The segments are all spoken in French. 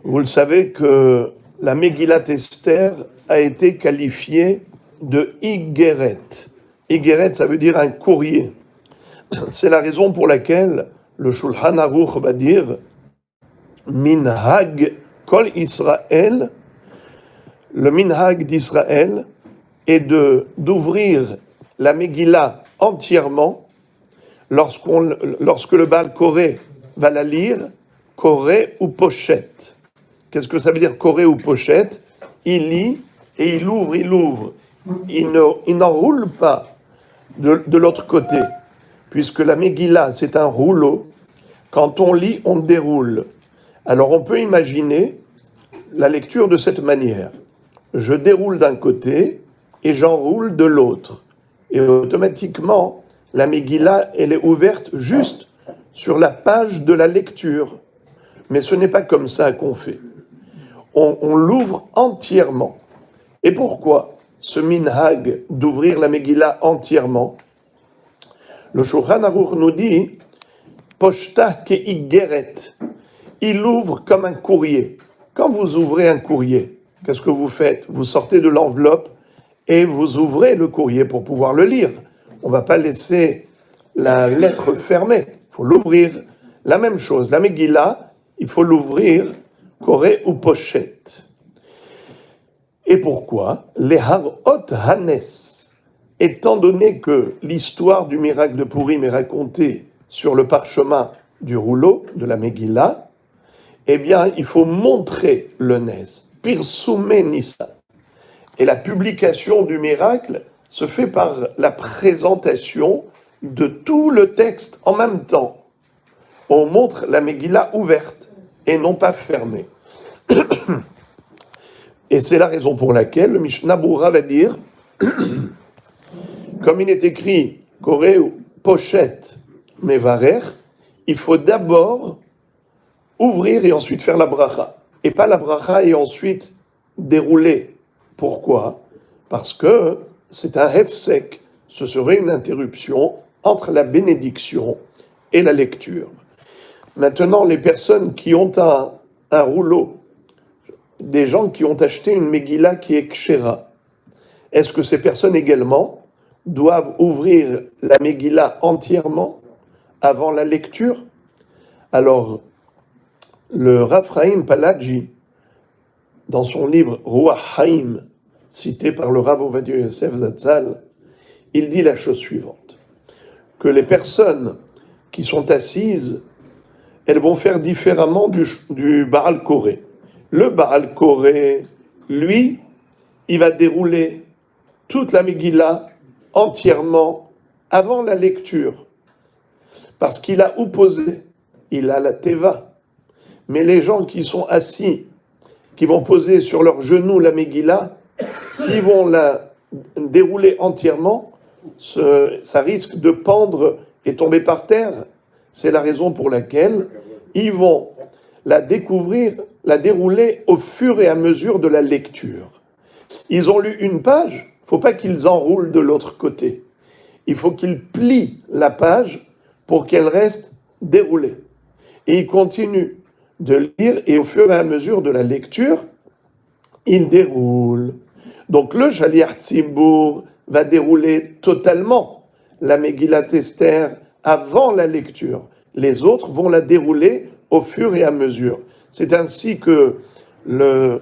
Vous le savez que la Megillat Esther a été qualifiée de Igeret. Igeret, ça veut dire un courrier. C'est la raison pour laquelle le Shulchan Aruch va dire Minhag Kol Israël, le Minhag d'Israël est d'ouvrir la Megillah entièrement lorsque le Baal Koré va la lire, Koré ou pochette. Qu'est-ce que ça veut dire Koré ou pochette? Il lit et il ouvre. Il n'enroule pas de l'autre côté, puisque la Megillah, c'est un rouleau. Quand on lit, on déroule. Alors on peut imaginer la lecture de cette manière. Je déroule d'un côté et j'enroule de l'autre. Et automatiquement, la Megillah, elle est ouverte juste sur la page de la lecture. Mais ce n'est pas comme ça qu'on fait. On l'ouvre entièrement. Et pourquoi ce minhag d'ouvrir la Megillah entièrement? Le Shulchan Aruch nous dit Poshta ke'igeret. Il ouvre comme un courrier. Quand vous ouvrez un courrier, qu'est-ce que vous faites? Vous sortez de l'enveloppe et vous ouvrez le courrier pour pouvoir le lire. On ne va pas laisser la lettre fermée. Il faut l'ouvrir. La même chose, la Megillah, il faut l'ouvrir, Koré ou pochette. Et pourquoi? Les Harot Hanes. Étant donné que l'histoire du miracle de Purim est racontée sur le parchemin du rouleau de la Megillah, eh bien, il faut montrer le Nes. Pirsumé Nissa. Et la publication du miracle se fait par la présentation de tout le texte en même temps. On montre la Megillah ouverte et non pas fermée. Et c'est la raison pour laquelle le Mishnah Berurah va dire, comme il est écrit Koré ou pochette mevarer, il faut d'abord ouvrir et ensuite faire la bracha. Et pas la bracha et ensuite dérouler. Pourquoi? Parce que c'est un hefsek. Ce serait une interruption entre la bénédiction et la lecture. Maintenant, les personnes qui ont un rouleau, des gens qui ont acheté une Megillah qui est kshera, est-ce que ces personnes également doivent ouvrir la Megillah entièrement avant la lecture? Alors, le Rav Chaim Paladji, dans son livre Ruach Haim, cité par le Rav Ovadia Yosef Zatzal, il dit la chose suivante, que les personnes qui sont assises, elles vont faire différemment du Baal Koré. Le Baal Koré, lui, il va dérouler toute la Megillah entièrement avant la lecture, parce qu'il a opposé, il a la Teva. Mais les gens qui sont assis, qui vont poser sur leurs genoux la Megillah, s'ils vont la dérouler entièrement, ça risque de pendre et tomber par terre. C'est la raison pour laquelle ils vont la découvrir, la dérouler au fur et à mesure de la lecture. Ils ont lu une page, il ne faut pas qu'ils enroulent de l'autre côté. Il faut qu'ils plient la page pour qu'elle reste déroulée. Et ils continuent de lire et au fur et à mesure de la lecture, ils déroulent. Donc le Shaliach Tzibur va dérouler totalement la Megillat Esther avant la lecture. Les autres vont la dérouler au fur et à mesure. C'est ainsi que le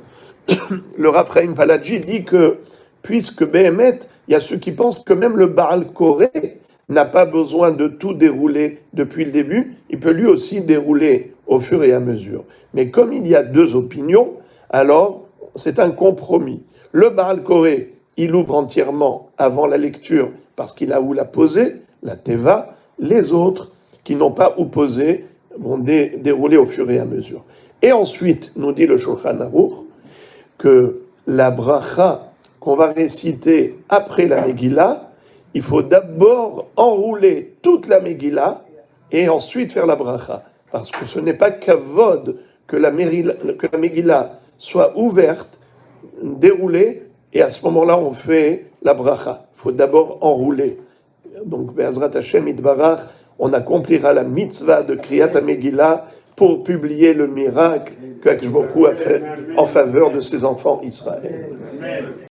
Rav Chaim Paladji dit que, puisque Behemet, il y a ceux qui pensent que même le Baal Koré n'a pas besoin de tout dérouler depuis le début, il peut lui aussi dérouler au fur et à mesure. Mais comme il y a deux opinions, alors c'est un compromis. Le Baal Koré, il ouvre entièrement avant la lecture parce qu'il a où la poser, la Teva. Les autres qui n'ont pas où poser vont dérouler au fur et à mesure. Et ensuite, nous dit le Shulchan Aruch, que la bracha qu'on va réciter après la Megillah, il faut d'abord enrouler toute la Megillah et ensuite faire la bracha. Parce que ce n'est pas kavod que la Megillah soit ouverte, déroulée, et à ce moment-là, on fait la bracha. Il faut d'abord enrouler. Donc, Be'ezrat Hashem Itbarach, on accomplira la mitzvah de Kriyat HaMegillah pour publier le miracle qu'Akadosh Baruch Hu a fait en faveur de ses enfants Israël.